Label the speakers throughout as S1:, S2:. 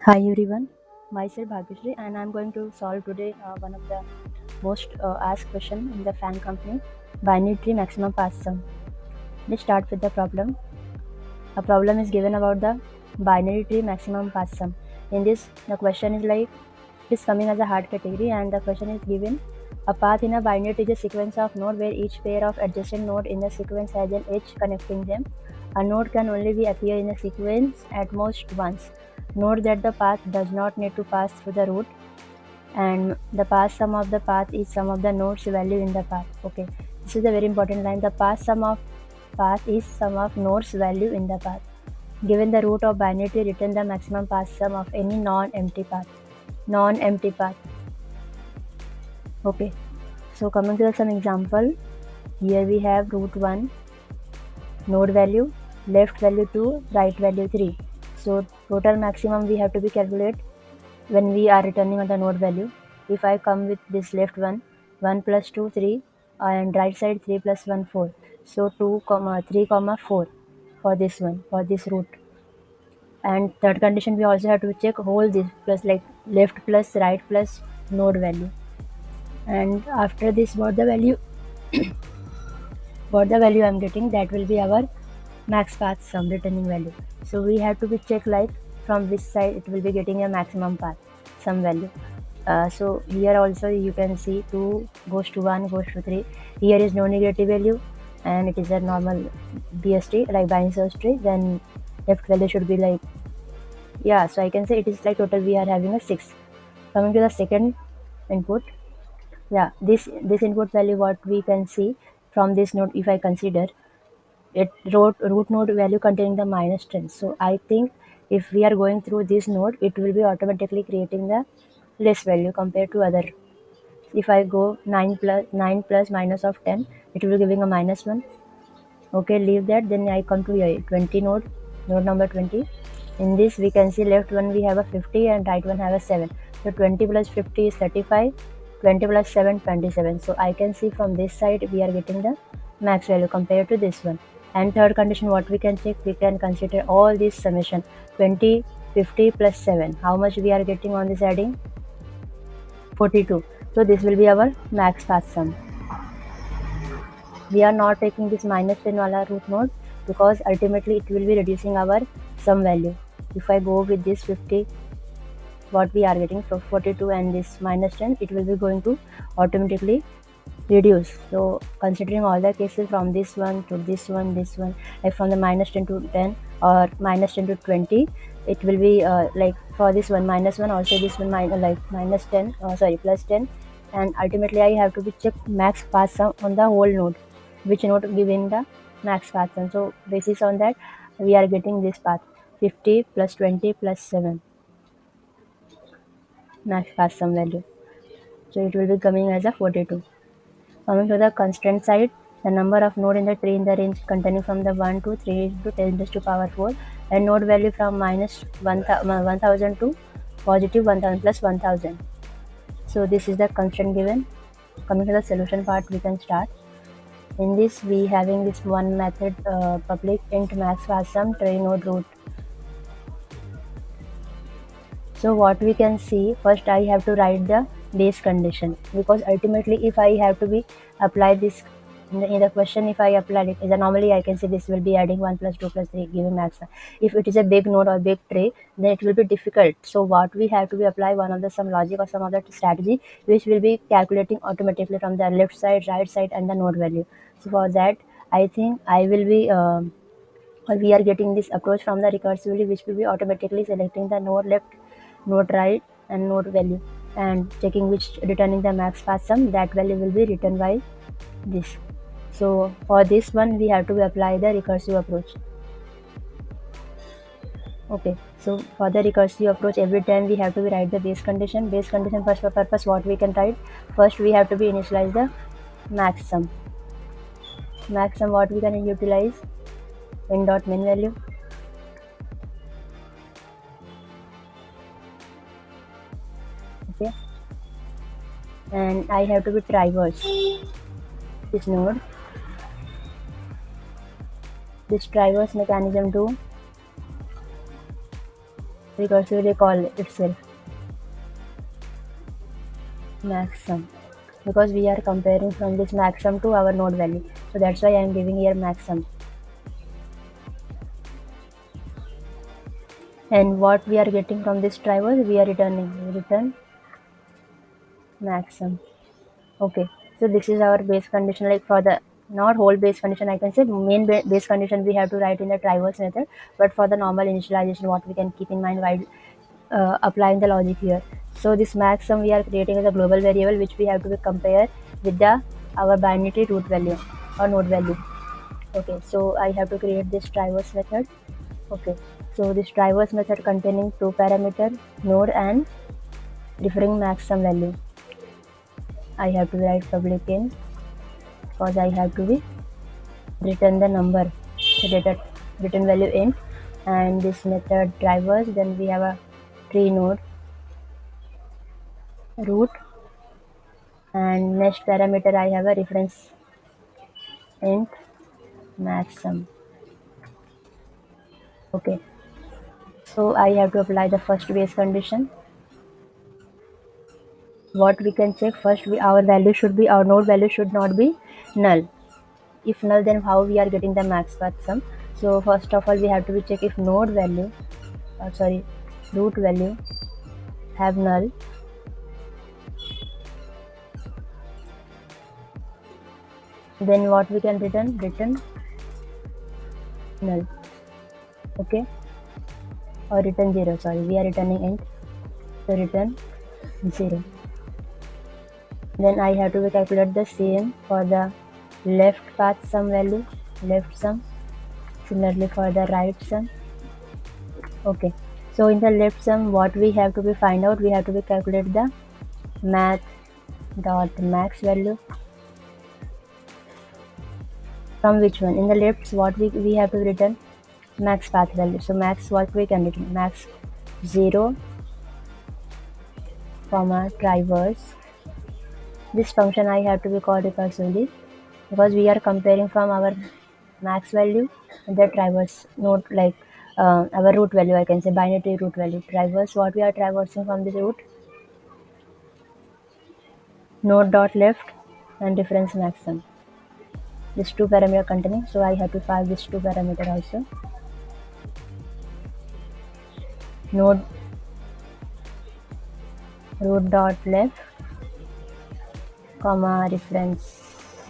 S1: Hi everyone, myself Bhagyashree and I'm going to solve today one of the most asked question in the fan company, binary tree maximum pass sum. Let's start with the problem. A problem is given about the binary tree maximum pass sum. In this, the question is like, it is coming as a hard category and the question is given, a path in a binary tree is a sequence of nodes where each pair of adjacent nodes in the sequence has an edge connecting them. A node can only be appear in a sequence at most once. Note that the path does not need to pass through the root, and the path sum of the path is sum of the nodes value in the path. Okay, this is a very important line. The path sum of path is sum of nodes value in the path. Given the root of binary tree, return the maximum path sum of any non-empty path. Non-empty path. Okay, so coming to some example, here we have root 1, node value, left value 2, right value 3. So total maximum we have to be calculate when we are returning on the node value. If I come with this left one, 1 plus 2, 3, and right side 3 plus 1, 4. So 2, 3, 4 for this one, for this root. And third condition we also have to check whole this plus like left plus right plus node value. And after this what the value I'm getting, that will be our max path sum returning value. So we have to be check like from which side it will be getting a maximum path sum value. So here also you can see 2 goes to 1 goes to 3. Here is no negative value and it is a normal BST like binary search tree. Then left value should be like, yeah, so I can say it is like total we are having a 6. Coming to the second input, yeah, this input value what we can see from this node, if I consider it root node value containing the minus 10. So I think if we are going through this node, it will be automatically creating the less value compared to other. If I go 9 plus minus of 10, it will be giving a minus 1. Okay, leave that. Then I come to here 20 node number 20. In this we can see left one we have a 50 and right one have a 7. So 20 plus 50 is 35, 20 plus 7 27. So I can see from this side we are getting the max value compared to this one. And third condition what we can check, we can consider all this summation 20, 50 plus 7. How much we are getting on this adding? 42. So this will be our max path sum. We are not taking this minus 10 wala root node because ultimately it will be reducing our sum value. If I go with this 50, what we are getting from 42 and this minus 10, it will be going to automatically reduce. So considering all the cases from this one to this one, like from the minus 10 to 10 or minus 10 to 20, it will be like for this one minus 1, also this one like minus 10, plus 10, and ultimately I have to be check max path sum on the whole node, which node giving the max path sum. So basis on that we are getting this path 50 plus 20 plus 7 max path sum value. So it will be coming as a 42. Coming to the constraint side, the number of node in the tree in the range containing from the 1 to 3 to 10 raised to power 4 and node value from minus 1000 to positive 1000 plus 1000. So this is the constraint given. Coming to the solution part, we can start. In this, we having this one method, public int max path sum tree node root. So what we can see, first I have to write the base condition, because ultimately if I have to be apply this in the question, if I apply it, is normally I can say this will be adding 1 plus 2 plus 3 giving max. If it is a big node or big tree, then it will be difficult. So what we have to be apply one of the some logic or some other strategy which will be calculating automatically from the left side, right side and the node value. So for that I think I will be or we are getting this approach from the recursively, which will be automatically selecting the node left, node right and node value and checking which returning the max path sum, that value will be written by this. So for this one we have to apply the recursive approach. Okay, so for the recursive approach, every time we have to write the base condition. Base condition first for purpose what we can write, first we have to be initialize the max sum. Max sum what we can utilize in dot min value. Okay, and I have to be traverse this node, this traverse mechanism to recursively call itself max sum, because we are comparing from this max sum to our node value. So that's why I am giving here max sum. And what we are getting from this try was we are return max sum. Okay, so this is our base condition, like for the not whole base condition, I can say main base condition we have to write in the traverse method, but for the normal initialization, what we can keep in mind while applying the logic here. So this max sum we are creating as a global variable which we have to compare with the our binary root value or node value. Okay, so I have to create this traverse method. Okay, so this traverse method containing two parameter node and differing max sum value. I have to write public in because I have to be return the number, so data return value int, and this method drivers. Then we have a tree node root, and next parameter I have a reference int max sum. Okay, so I have to apply the first base condition. What we can check first, our value should be, our node value should not be null. If null, then how we are getting the max path sum? So first of all we have to be check if node value, sorry, root value have null, then what we can return null. Okay, or return 0, sorry, we are returning int, so return 0. Then I have to calculate the same for the left path sum value, left sum, similarly for the right sum. Okay, so in the left sum what we have to be find out, we have to be calculate the math dot max value from which one. In the left, what we have to return max path value. So max, what we can return, max 0 comma traverse. This function I have to be called recursively because we are comparing from our max value and the traverse node, like our root value, I can say binary root value. Traverse, what we are traversing from this root, node dot left and difference maximum. This two parameter containing, so I have to pass this two parameter also. Node root dot left comma reference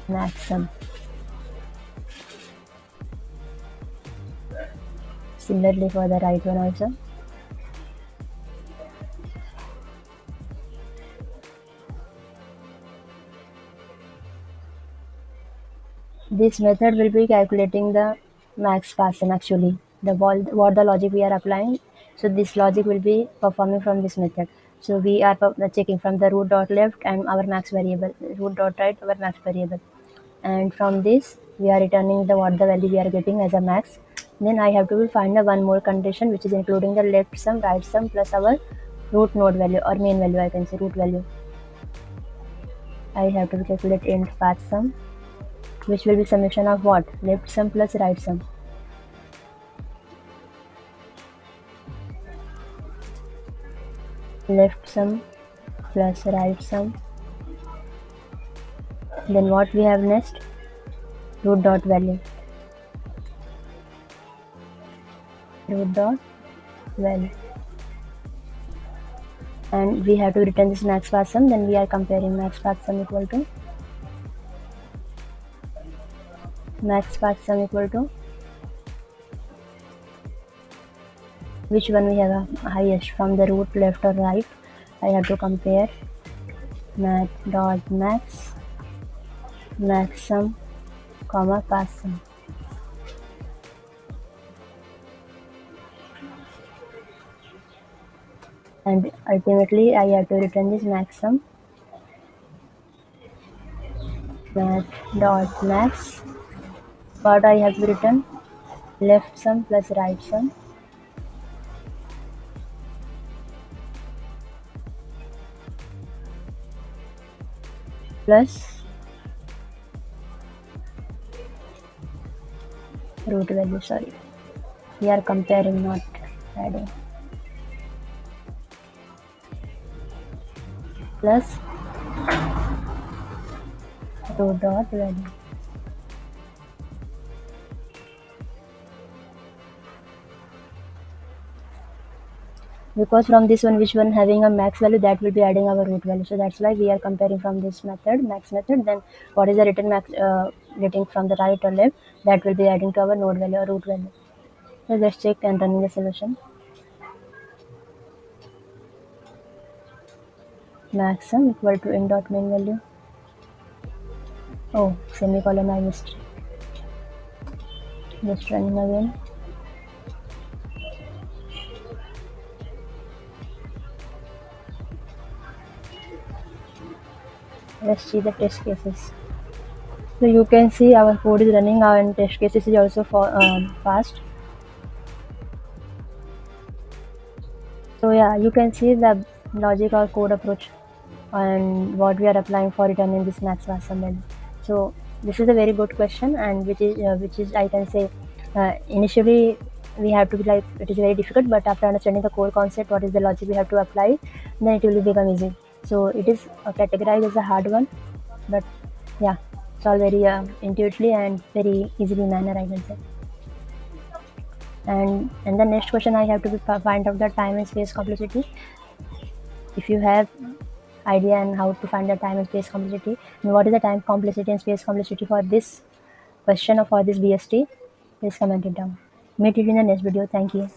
S1: maximum. Similarly for the right one also. This method will be calculating the max path sum actually. What the logic we are applying. So this logic will be performing from this method. So we are checking from the root dot left and our max variable, root dot right our max variable, and from this we are returning the what the value we are getting as a max. Then I have to find the one more condition which is including the left sum, right sum plus our root node value or main value, I can say root value. I have to calculate int path sum, which will be summation of what? Left sum plus right sum. Left sum plus right sum. Then what we have next? Root dot value. Root dot value. And we have to return this max path sum. Then we are comparing max path sum equal to which one we have a highest from the root left or right. I have to compare math dot max maximum comma path sum. And ultimately I have to return this maximum math dot max. What I have to return? Left sum plus right sum plus root value. Sorry, we are comparing, not adding plus root dot value. Because from this one, which one having a max value, that will be adding our root value. So that's why we are comparing from this method, max method. Then what is the written max getting from the right or left, that will be adding to our node value or root value. So let's check and running the solution. Maxsum equal to in dot main value. Oh, semicolon I missed. Just running again. Let's see the test cases. So you can see our code is running, and test cases is also fast. So yeah, you can see the logic or code approach and what we are applying for returning this max Watson value. So this is a very good question, and which is I can say initially we have to be like, it is very difficult, but after understanding the core concept, what is the logic we have to apply, then it will become easy. So it is categorized as a hard one, but yeah, it's all very intuitively and very easily manner, I can say. And the next question I have to find out the time and space complexity. If you have idea on how to find the time and space complexity, and what is the time complexity and space complexity for this question or for this BST, please comment it down. Meet you in the next video. Thank you.